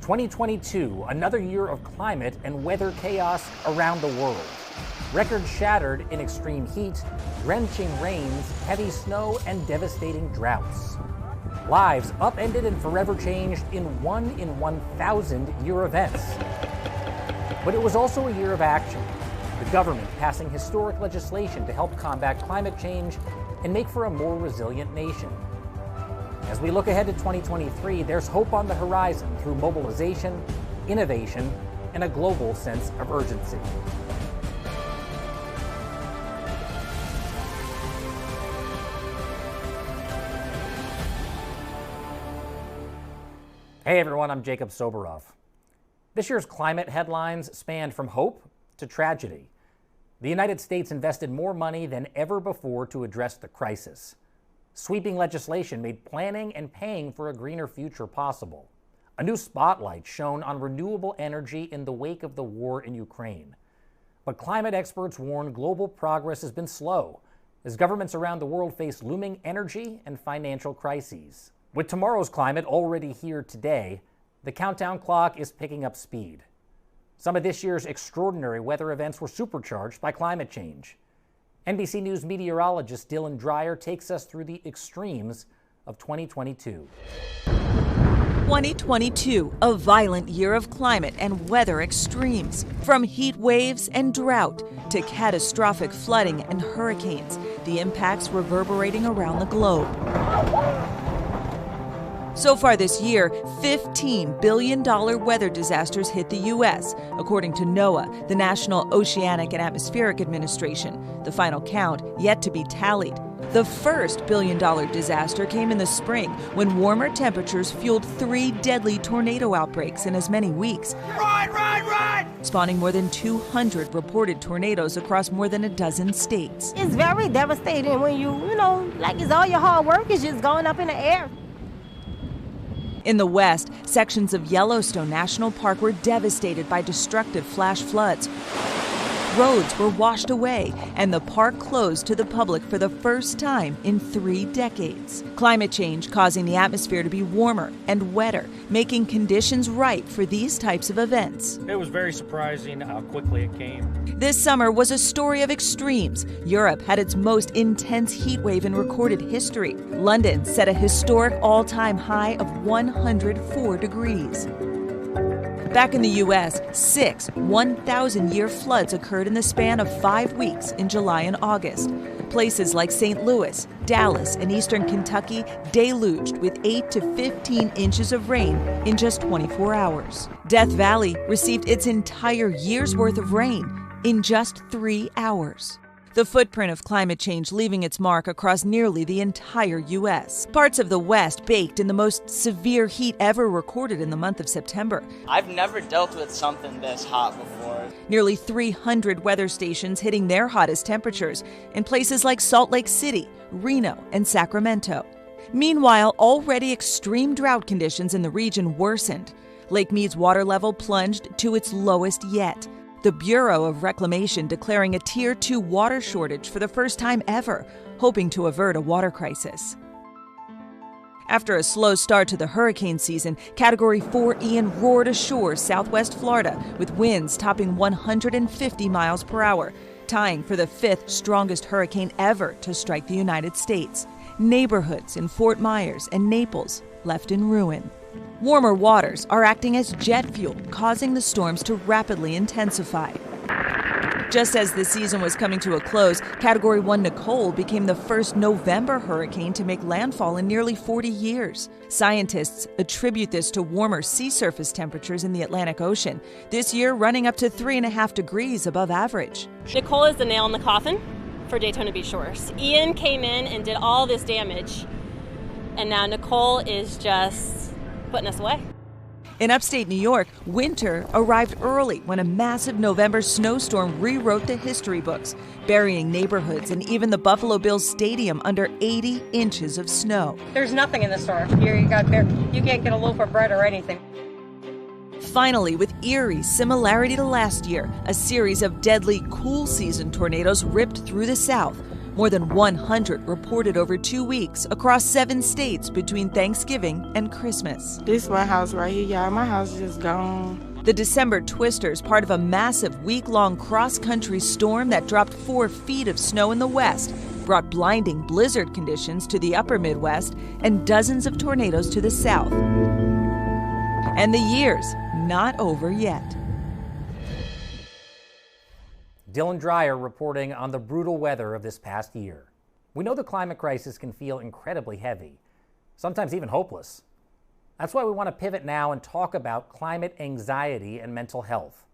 2022, another year of climate and weather chaos around the world. Records shattered in extreme heat, drenching rains, heavy snow, and devastating droughts. Lives upended and forever changed in 1-in-1,000 year events. But it was also a year of action. The government passing historic legislation to help combat climate change and make for a more resilient nation. As we look ahead to 2023, there's hope on the horizon through mobilization, innovation, and a global sense of urgency. Hey everyone, I'm Jacob Soboroff. This year's climate headlines spanned from hope to tragedy. The United States invested more money than ever before to address the crisis. Sweeping legislation made planning and paying for a greener future possible. A new spotlight shone on renewable energy in the wake of the war in Ukraine. But climate experts warn global progress has been slow as governments around the world face looming energy and financial crises. With tomorrow's climate already here today, the countdown clock is picking up speed. Some of this year's extraordinary weather events were supercharged by climate change. NBC News meteorologist Dylan Dreyer takes us through the extremes of 2022. 2022, a violent year of climate and weather extremes. From heat waves and drought to catastrophic flooding and hurricanes, the impacts reverberating around the globe. So far this year, $15 billion weather disasters hit the U.S., according to NOAA, the National Oceanic and Atmospheric Administration. The final count yet to be tallied. The first billion-dollar disaster came in the spring when warmer temperatures fueled 3 deadly tornado outbreaks in as many weeks. Run! Spawning more than 200 reported tornadoes across more than a dozen states. It's very devastating when you like it's all your hard work is just going up in the air. In the West, sections of Yellowstone National Park were devastated by destructive flash floods. Roads were washed away, and the park closed to the public for the first time in 3 decades. Climate change causing the atmosphere to be warmer and wetter, making conditions ripe for these types of events. It was very surprising how quickly it came. This summer was a story of extremes. Europe had its most intense heat wave in recorded history. London set a historic all-time high of 104 degrees. Back in the U.S., 6 1,000-year floods occurred in the span of 5 weeks in July and August. Places like St. Louis, Dallas, and eastern Kentucky deluged with 8 to 15 inches of rain in just 24 hours. Death Valley received its entire year's worth of rain in just 3 hours. The footprint of climate change leaving its mark across nearly the entire U.S. Parts of the West baked in the most severe heat ever recorded in the month of September. I've never dealt with something this hot before. Nearly 300 weather stations hitting their hottest temperatures in places like Salt Lake City, Reno, and Sacramento. Meanwhile, already extreme drought conditions in the region worsened. Lake Mead's water level plunged to its lowest yet. The Bureau of Reclamation declaring a Tier 2 water shortage for the first time ever, hoping to avert a water crisis. After a slow start to the hurricane season, Category 4 Ian roared ashore southwest Florida with winds topping 150 miles per hour, tying for the 5th strongest hurricane ever to strike the United States. Neighborhoods in Fort Myers and Naples left in ruin. Warmer waters are acting as jet fuel, causing the storms to rapidly intensify. Just as the season was coming to a close, Category 1 Nicole became the first November hurricane to make landfall in nearly 40 years. Scientists attribute this to warmer sea surface temperatures in the Atlantic Ocean, this year running up to 3.5 degrees above average. Nicole is the nail in the coffin for Daytona Beach shores. Ian came in and did all this damage, and now Nicole is just putting us away. In upstate New York, winter arrived early when a massive November snowstorm rewrote the history books, burying neighborhoods and even the Buffalo Bills stadium under 80 inches of snow. There's nothing in the store. You can't get a loaf of bread or anything. Finally, with eerie similarity to last year, a series of deadly cool season tornadoes ripped through the South. More than 100 reported over 2 weeks across 7 states between Thanksgiving and Christmas. This is my house right here, y'all. My house is just gone. The December twisters, part of a massive week-long cross-country storm that dropped 4 feet of snow in the west, brought blinding blizzard conditions to the upper Midwest and dozens of tornadoes to the south. And the year's not over yet. Dylan Dreyer reporting on the brutal weather of this past year. We know the climate crisis can feel incredibly heavy, sometimes even hopeless. That's why we want to pivot now and talk about climate anxiety and mental health.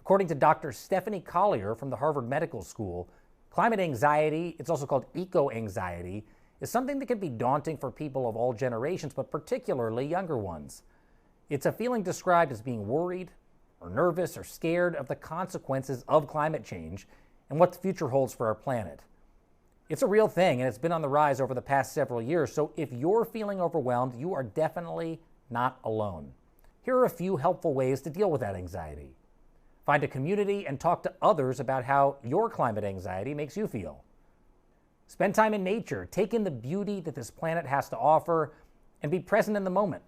According to Dr. Stephanie Collier from the Harvard Medical School, climate anxiety, it's also called eco-anxiety, is something that can be daunting for people of all generations, but particularly younger ones. It's a feeling described as being worried, or nervous or scared of the consequences of climate change and what the future holds for our planet. It's a real thing, and it's been on the rise over the past several years, so if you're feeling overwhelmed, you are definitely not alone. Here are a few helpful ways to deal with that anxiety. Find a community and talk to others about how your climate anxiety makes you feel. Spend time in nature, take in the beauty that this planet has to offer, and be present in the moment.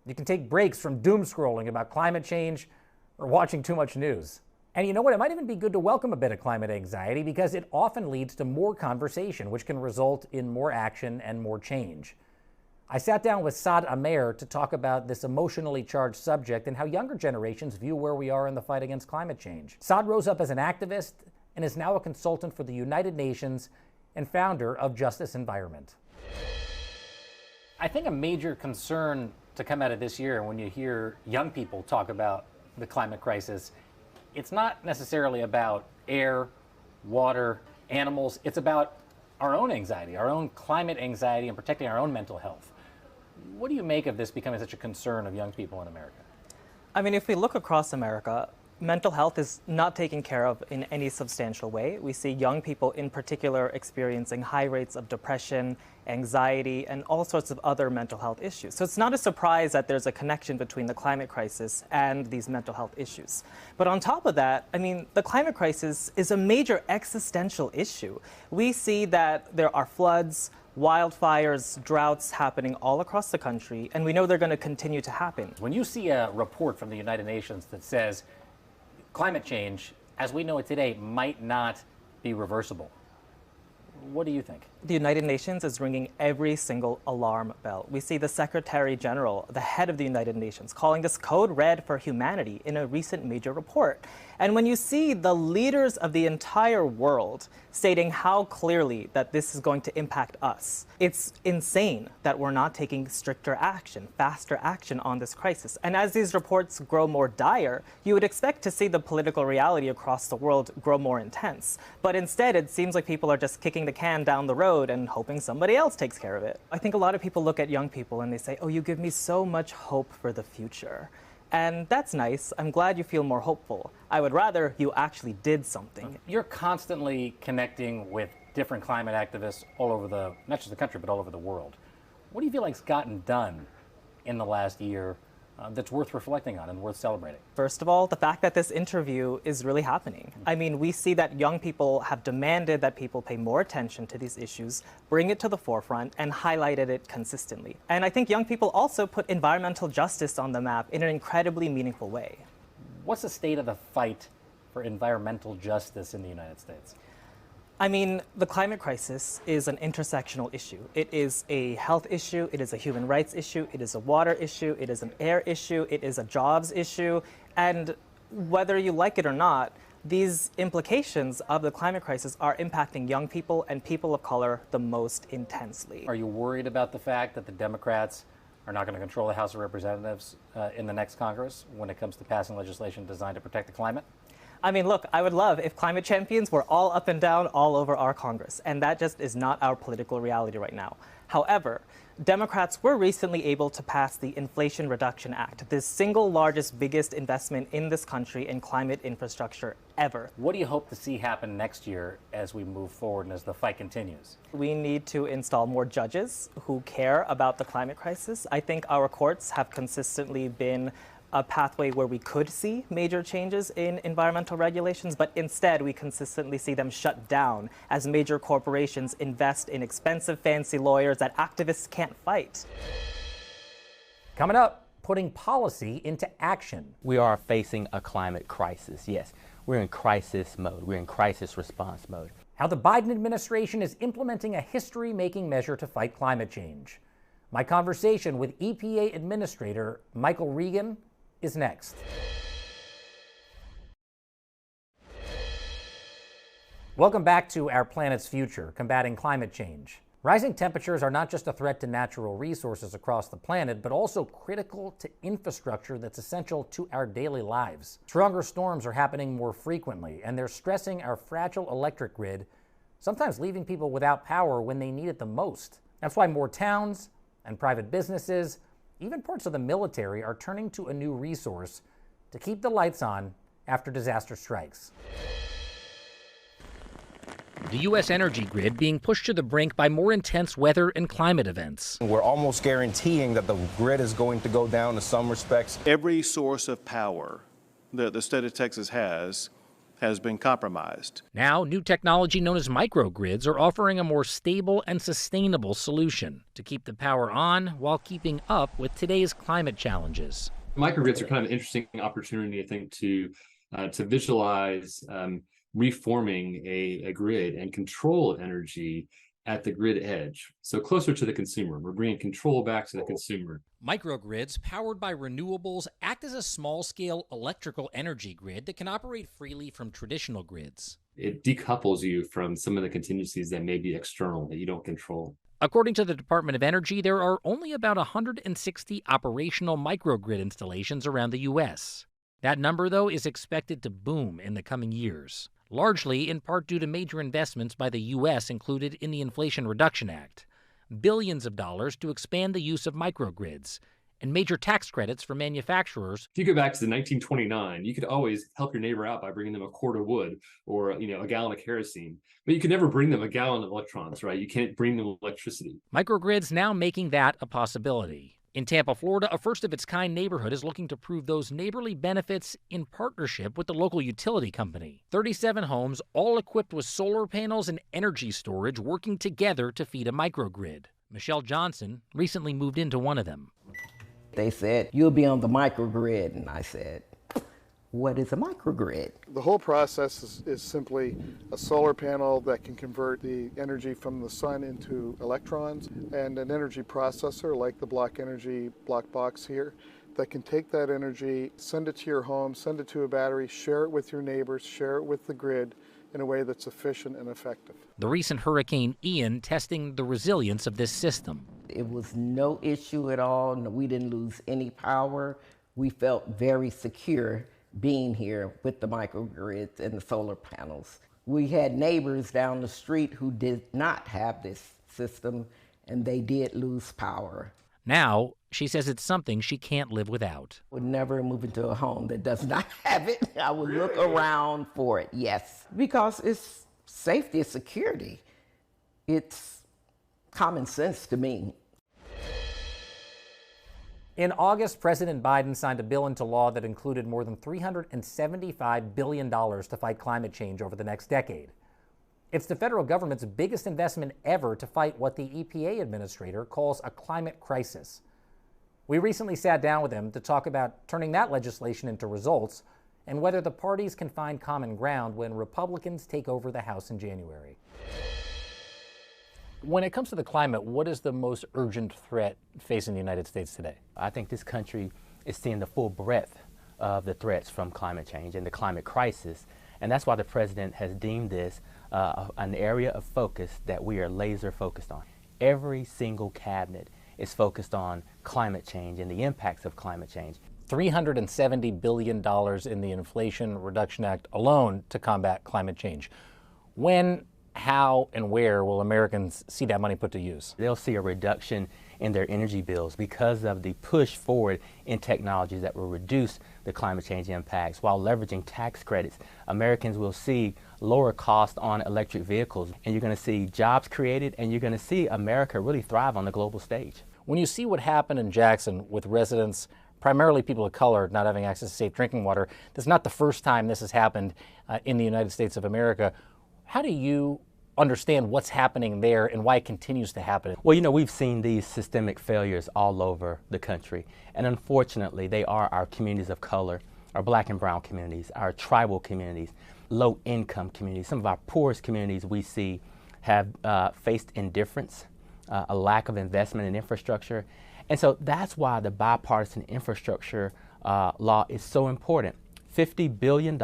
You can take breaks from doom scrolling about climate change or watching too much news. And you know what? It might even be good to welcome a bit of climate anxiety because it often leads to more conversation, which can result in more action and more change. I sat down with Saad Amer to talk about this emotionally charged subject and how younger generations view where we are in the fight against climate change. Saad rose up as an activist and is now a consultant for the United Nations and founder of Justice Environment. I think a major concern to come out of this year when you hear young people talk about the climate crisis, it's not necessarily about air, water, animals. It's about our own anxiety, our own climate anxiety, and protecting our own mental health. What do you make of this becoming such a concern of young people in America? I mean, if we look across America, mental health is not taken care of in any substantial way. We see young people in particular experiencing high rates of depression, anxiety, and all sorts of other mental health issues. So it's not a surprise that there's a connection between the climate crisis and these mental health issues. But on top of that, I mean, the climate crisis is a major existential issue. We see that there are floods, wildfires, droughts happening all across the country, and we know they're going to continue to happen. When you see a report from the United Nations that says climate change, as we know it today, might not be reversible, what do you think? The United Nations is ringing every single alarm bell. We see the Secretary General, the head of the United Nations, calling this code red for humanity in a recent major report. And when you see the leaders of the entire world stating how clearly that this is going to impact us, it's insane that we're not taking stricter action, faster action on this crisis. And as these reports grow more dire, you would expect to see the political reality across the world grow more intense. But instead, it seems like people are just kicking the can down the road and hoping somebody else takes care of it. I think a lot of people look at young people and they say, oh, you give me so much hope for the future. And that's nice. I'm glad you feel more hopeful. I would rather you actually did something. You're constantly connecting with different climate activists all over not just the country, but all over the world. What do you feel like's gotten done in the last year that's worth reflecting on and worth celebrating? First of all, the fact that this interview is really happening. I mean, we see that young people have demanded that people pay more attention to these issues, bring it to the forefront, and highlighted it consistently. And I think young people also put environmental justice on the map in an incredibly meaningful way. What's the state of the fight for environmental justice in the United States? I mean, the climate crisis is an intersectional issue. It is a health issue, it is a human rights issue, it is a water issue, it is an air issue, it is a jobs issue, and whether you like it or not, these implications of the climate crisis are impacting young people and people of color the most intensely. Are you worried about the fact that the Democrats are not going to control the House of Representatives in the next Congress when it comes to passing legislation designed to protect the climate? I mean, look, I would love if climate champions were all up and down all over our Congress, and that just is not our political reality right now. However, Democrats were recently able to pass the Inflation Reduction Act, the single largest, biggest investment in this country in climate infrastructure ever. What do you hope to see happen next year as we move forward and as the fight continues? We need to install more judges who care about the climate crisis. I think our courts have consistently been a pathway where we could see major changes in environmental regulations, but instead we consistently see them shut down as major corporations invest in expensive, fancy lawyers that activists can't fight. Coming up, putting policy into action. We are facing a climate crisis. Yes, we're in crisis mode. We're in crisis response mode. How the Biden administration is implementing a history-making measure to fight climate change. My conversation with EPA Administrator Michael Regan is next. Welcome back to Our Planet's Future, Combating Climate Change. Rising temperatures are not just a threat to natural resources across the planet, but also critical to infrastructure that's essential to our daily lives. Stronger storms are happening more frequently, and they're stressing our fragile electric grid, sometimes leaving people without power when they need it the most. That's why more towns and private businesses, even parts of the military, are turning to a new resource to keep the lights on after disaster strikes. The U.S. energy grid being pushed to the brink by more intense weather and climate events. We're almost guaranteeing that the grid is going to go down in some respects. Every source of power that the state of Texas has been compromised. Now, new technology known as microgrids are offering a more stable and sustainable solution to keep the power on while keeping up with today's climate challenges. Microgrids are kind of an interesting opportunity, I think, to visualize reforming a grid and control energy at the grid edge, so closer to the consumer. We're bringing control back to the consumer. Microgrids, powered by renewables, act as a small-scale electrical energy grid that can operate freely from traditional grids. It decouples you from some of the contingencies that may be external, that you don't control. According to the Department of Energy, there are only about 160 operational microgrid installations around the U.S. That number, though, is expected to boom in the coming years, largely in part due to major investments by the U.S. included in the Inflation Reduction Act, billions of dollars to expand the use of microgrids, and major tax credits for manufacturers. If you go back to 1929, you could always help your neighbor out by bringing them a cord of wood or a gallon of kerosene, but you could never bring them a gallon of electrons, right? You can't bring them electricity. Microgrids now making that a possibility. In Tampa, Florida, a first-of-its-kind neighborhood is looking to prove those neighborly benefits in partnership with the local utility company. 37 homes, all equipped with solar panels and energy storage, working together to feed a microgrid. Michelle Johnson recently moved into one of them. They said, "You'll be on the microgrid," and I said, "What is a microgrid?" The whole process is simply a solar panel that can convert the energy from the sun into electrons, and an energy processor like the Block Energy Block Box here that can take that energy, send it to your home, send it to a battery, share it with your neighbors, share it with the grid in a way that's efficient and effective. The recent Hurricane Ian testing the resilience of this system. It was no issue at all. We didn't lose any power. We felt very secure being here with the microgrids and the solar panels. We had neighbors down the street who did not have this system, and they did lose power. Now, she says it's something she can't live without. I would never move into a home that does not have it. I would look around for it, yes. Because it's safety, it's security. It's common sense to me. In August, President Biden signed a bill into law that included more than $375 billion to fight climate change over the next decade. It's the federal government's biggest investment ever to fight what the EPA administrator calls a climate crisis. We recently sat down with him to talk about turning that legislation into results and whether the parties can find common ground when Republicans take over the House in January. When it comes to the climate, what is the most urgent threat facing the United States today? I think this country is seeing the full breadth of the threats from climate change and the climate crisis. And that's why the president has deemed this an area of focus that we are laser focused on. Every single cabinet is focused on climate change and the impacts of climate change. $370 billion in the Inflation Reduction Act alone to combat climate change. When, how, and where will Americans see that money put to use? They'll see a reduction in their energy bills because of the push forward in technologies that will reduce the climate change impacts while leveraging tax credits. Americans will see lower cost on electric vehicles, and you're going to see jobs created, and you're going to see America really thrive on the global stage. When you see what happened in Jackson with residents primarily people of color not having access to safe drinking water. This is not the first time this has happened in the United States of America. How do you understand what's happening there and why it continues to happen? Well, you know, we've seen these systemic failures all over the country, and unfortunately they are our communities of color, our black and brown communities, our tribal communities, low-income communities. Some of our poorest communities we see have faced indifference, a lack of investment in infrastructure, and so that's why the bipartisan infrastructure law is so important. $50 billion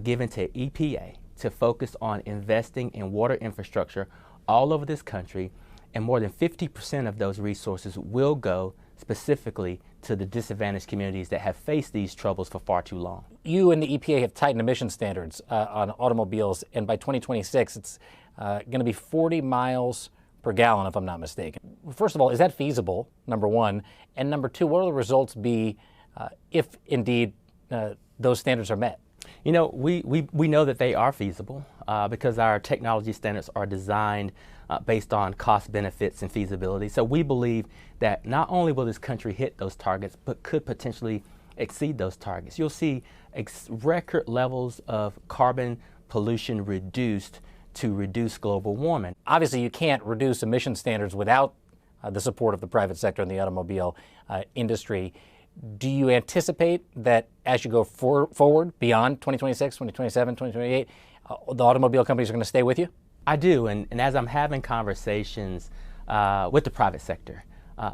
given to EPA to focus on investing in water infrastructure all over this country, and more than 50% of those resources will go specifically to the disadvantaged communities that have faced these troubles for far too long. You and the EPA have tightened emission standards on automobiles, and by 2026 it's going to be 40 miles per gallon, if I'm not mistaken. First of all, is that feasible, number one? And number two, what will the results be if indeed those standards are met? You know, we know that they are feasible because our technology standards are designed based on cost benefits and feasibility. So we believe that not only will this country hit those targets, but could potentially exceed those targets. You'll see record levels of carbon pollution reduced to reduce global warming. Obviously, you can't reduce emission standards without the support of the private sector and the automobile industry. Do you anticipate that as you go forward beyond 2026, 2027, 2028, the automobile companies are going to stay with you? I do, and as I'm having conversations with the private sector,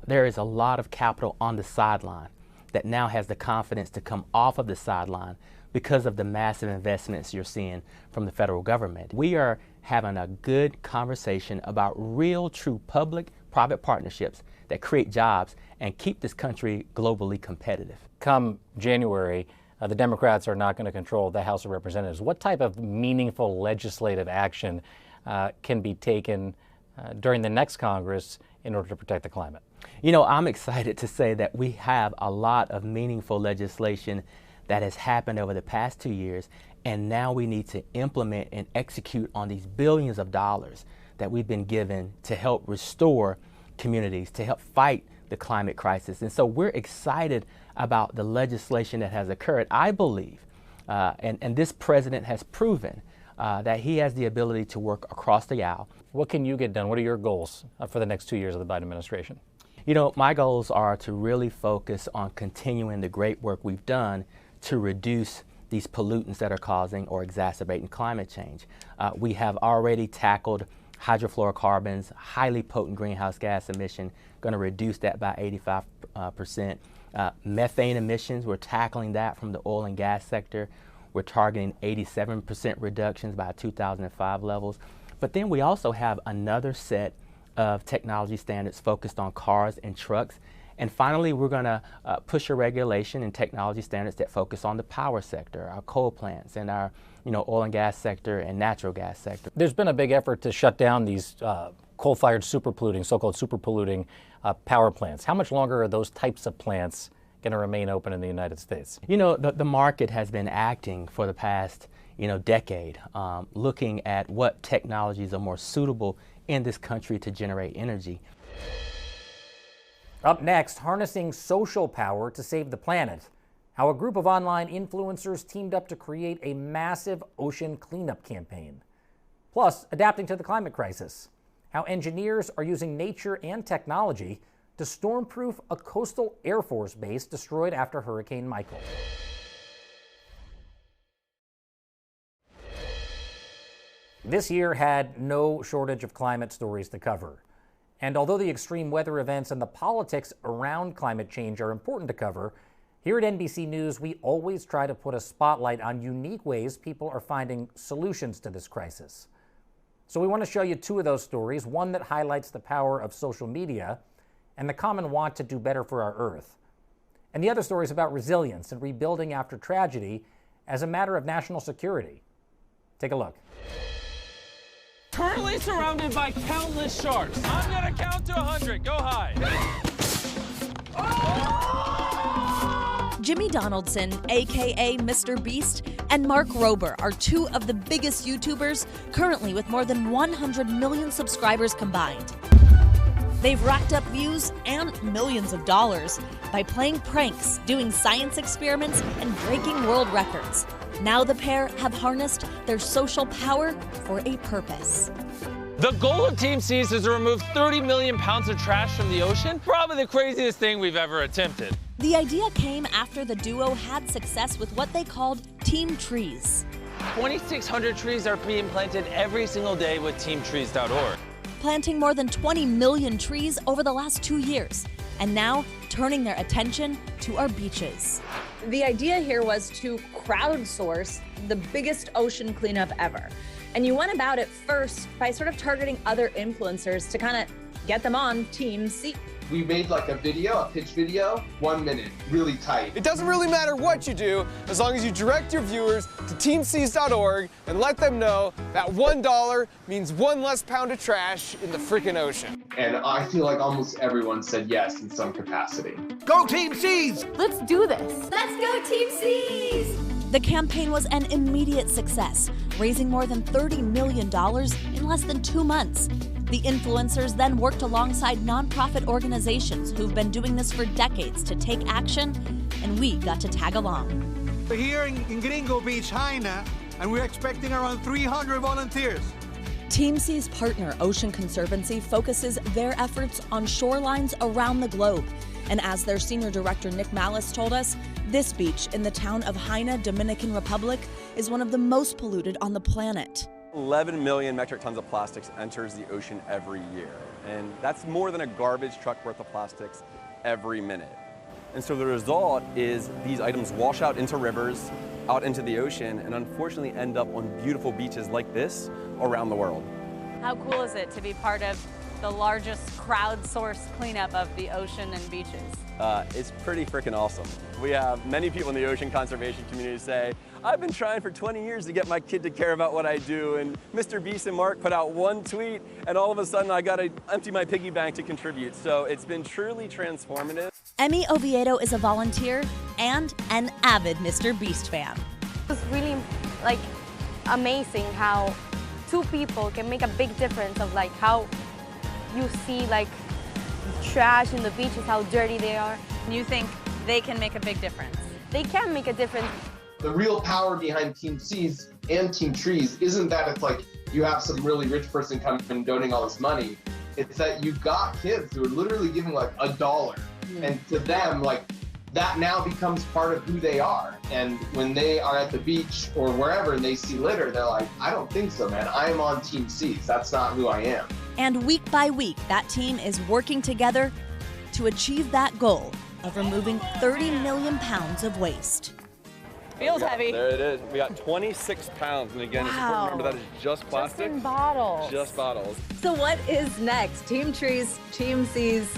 there is a lot of capital on the sideline that now has the confidence to come off of the sideline because of the massive investments you're seeing from the federal government. We are having a good conversation about real, true public-private partnerships that create jobs and keep this country globally competitive. Come January, the Democrats are not going to control the House of Representatives. What type of meaningful legislative action can be taken during the next Congress in order to protect the climate? You know, I'm excited to say that we have a lot of meaningful legislation that has happened over the past 2 years, and now we need to implement and execute on these billions of dollars that we've been given to help restore communities, to help fight the climate crisis. And so we're excited about the legislation that has occurred. I believe, and this president has proven that he has the ability to work across the aisle. What can you get done? What are your goals for the next 2 years of the Biden administration? You know, my goals are to really focus on continuing the great work we've done to reduce these pollutants that are causing or exacerbating climate change. We have already tackled hydrofluorocarbons, highly potent greenhouse gas emission, going to reduce that by 85%. Methane emissions, we're tackling that from the oil and gas sector. We're targeting 87% reductions by 2005 levels. But then we also have another set of technology standards focused on cars and trucks. And finally, we're going to push a regulation and technology standards that focus on the power sector, our coal plants, and our oil and gas sector and natural gas sector. There's been a big effort to shut down these coal-fired superpolluting, so-called superpolluting power plants. How much longer are those types of plants going to remain open in the United States? You know, the market has been acting for the past decade, looking at what technologies are more suitable in this country to generate energy. Up next, harnessing social power to save the planet. How a group of online influencers teamed up to create a massive ocean cleanup campaign. Plus, adapting to the climate crisis. How engineers are using nature and technology to stormproof a coastal Air Force base destroyed after Hurricane Michael. This year had no shortage of climate stories to cover. And although the extreme weather events and the politics around climate change are important to cover, here at NBC News, we always try to put a spotlight on unique ways people are finding solutions to this crisis. So we want to show you two of those stories, one that highlights the power of social media and the common want to do better for our Earth. And the other story is about resilience and rebuilding after tragedy as a matter of national security. Take a look. Currently surrounded by countless sharks. I'm gonna count to 100. Go high. Jimmy Donaldson, aka Mr. Beast, and Mark Rober are two of the biggest YouTubers, currently with more than 100 million subscribers combined. They've racked up views and millions of dollars by playing pranks, doing science experiments, and breaking world records. Now the pair have harnessed their social power for a purpose. The goal of Team Seas is to remove 30 million pounds of trash from the ocean. Probably the craziest thing we've ever attempted. The idea came after the duo had success with what they called Team Trees. 2,600 trees are being planted every single day with teamtrees.org. Planting more than 20 million trees over the last 2 years, and now turning their attention to our beaches. The idea here was to crowdsource the biggest ocean cleanup ever. And you went about it first by sort of targeting other influencers to kind of get them on Team C. We made like a pitch video, 1 minute, really tight. It doesn't really matter what you do, as long as you direct your viewers to teamseas.org and let them know that $1 means 1 less pound of trash in the freaking ocean. And I feel like almost everyone said yes in some capacity. Go Team Seas! Let's do this. Let's go Team Seas! The campaign was an immediate success, raising more than $30 million in less than 2 months. The influencers then worked alongside nonprofit organizations who've been doing this for decades to take action, and we got to tag along. We're here in Gringo Beach, Haina, and we're expecting around 300 volunteers. Team C's partner, Ocean Conservancy, focuses their efforts on shorelines around the globe. And as their senior director, Nick Malice, told us, this beach in the town of Haina, Dominican Republic, is one of the most polluted on the planet. 11 million metric tons of plastics enters the ocean every year. And that's more than a garbage truck worth of plastics every minute. And so the result is these items wash out into rivers, out into the ocean, and unfortunately end up on beautiful beaches like this around the world. How cool is it to be part of the largest crowdsourced cleanup of the ocean and beaches? It's pretty freaking awesome. We have many people in the ocean conservation community say, I've been trying for 20 years to get my kid to care about what I do, and Mr. Beast and Mark put out one tweet, and all of a sudden I got to empty my piggy bank to contribute. So it's been truly transformative. Emmy Oviedo is a volunteer and an avid Mr. Beast fan. It was really amazing how 2 people can make a big difference of how you see trash in the beaches, how dirty they are. You think they can make a big difference? They can make a difference. The real power behind Team Seas and Team Trees isn't that it's you have some really rich person coming and donating all this money. It's that you've got kids who are literally giving $1. And to them, that now becomes part of who they are. And when they are at the beach or wherever and they see litter, they're like, I don't think so, man. I am on Team Seas. That's not who I am. And week by week, that team is working together to achieve that goal of removing 30 million pounds of waste. Feels heavy. There it is. We got 26 pounds. And again, it's important to remember that is just plastic. Just in bottles. Just bottles. So what is next? Team Trees, Team Seas,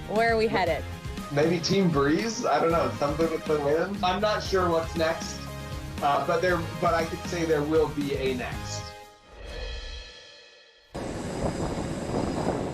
where are we headed? Maybe Team Breeze? I don't know, something with the wind? I'm not sure what's next, but I could say there will be a next.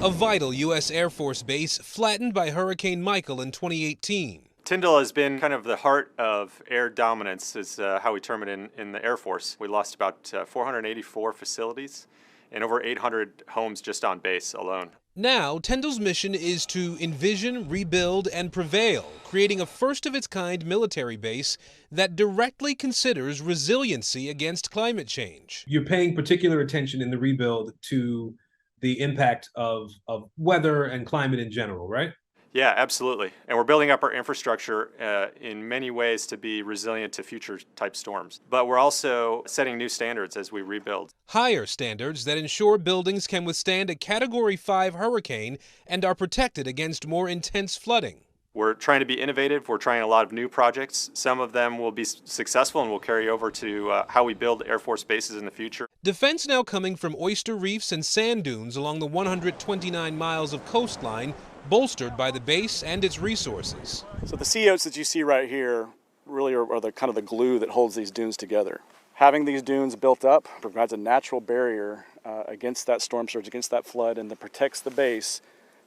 A vital U.S. Air Force base flattened by Hurricane Michael in 2018. Tyndall has been kind of the heart of air dominance, is how we term it in the Air Force. We lost about 484 facilities and over 800 homes just on base alone. Now, Tyndall's mission is to envision, rebuild, and prevail, creating a first-of-its-kind military base that directly considers resiliency against climate change. You're paying particular attention in the rebuild to the impact of weather and climate in general, right? Yeah, absolutely. And we're building up our infrastructure in many ways to be resilient to future type storms. But we're also setting new standards as we rebuild. Higher standards that ensure buildings can withstand a Category 5 hurricane and are protected against more intense flooding. We're trying to be innovative. We're trying a lot of new projects. Some of them will be successful and will carry over to how we build Air Force bases in the future. Defense now coming from oyster reefs and sand dunes along the 129 miles of coastline, bolstered by the base and its resources. So the sea oats that you see right here really are the kind of the glue that holds these dunes together. Having these dunes built up provides a natural barrier against that storm surge, against that flood, and that protects the base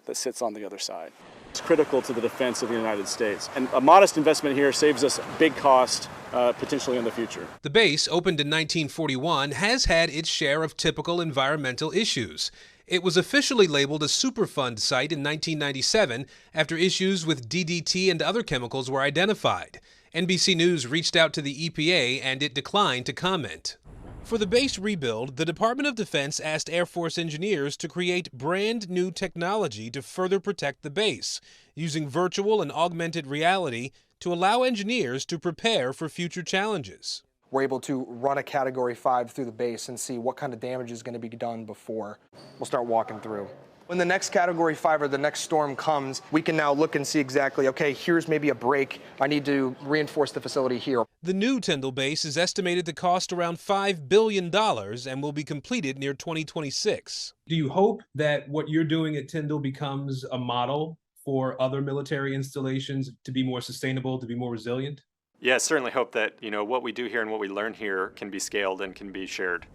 that sits on the other side. It's critical to the defense of the United States. And a modest investment here saves us big cost potentially in the future. The base, opened in 1941, has had its share of typical environmental issues. It was officially labeled a Superfund site in 1997 after issues with DDT and other chemicals were identified. NBC News reached out to the EPA and it declined to comment. For the base rebuild, the Department of Defense asked Air Force engineers to create brand new technology to further protect the base, using virtual and augmented reality to allow engineers to prepare for future challenges. We're able to run a Category 5 through the base and see what kind of damage is going to be done before. We'll start walking through. When the next Category 5 or the next storm comes, we can now look and see exactly, okay, here's maybe a break. I need to reinforce the facility here. The new Tyndall base is estimated to cost around $5 billion and will be completed near 2026. Do you hope that what you're doing at Tyndall becomes a model for other military installations to be more sustainable, to be more resilient? Yeah, I certainly hope that, what we do here and what we learn here can be scaled and can be shared.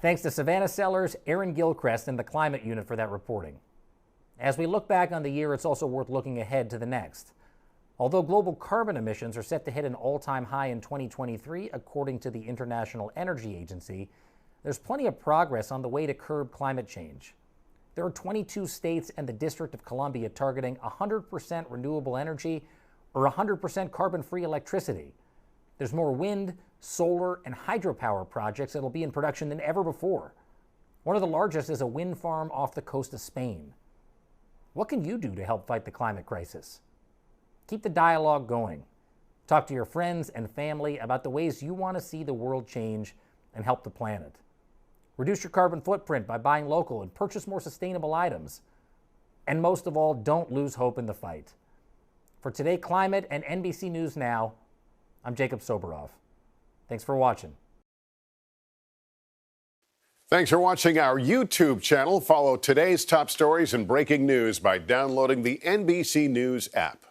Thanks to Savannah Sellers, Aaron Gilchrist, and the Climate Unit for that reporting. As we look back on the year, it's also worth looking ahead to the next. Although global carbon emissions are set to hit an all-time high in 2023, according to the International Energy Agency, there's plenty of progress on the way to curb climate change. There are 22 states and the District of Columbia targeting 100% renewable energy or 100% carbon-free electricity. There's more wind, solar, and hydropower projects that will be in production than ever before. One of the largest is a wind farm off the coast of Spain. What can you do to help fight the climate crisis? Keep the dialogue going. Talk to your friends and family about the ways you want to see the world change and help the planet. Reduce your carbon footprint by buying local and purchase more sustainable items. And most of all, don't lose hope in the fight. For Today Climate and NBC News Now, I'm Jacob Soboroff. Thanks for watching. Thanks for watching our YouTube channel. Follow today's top stories and breaking news by downloading the NBC News app.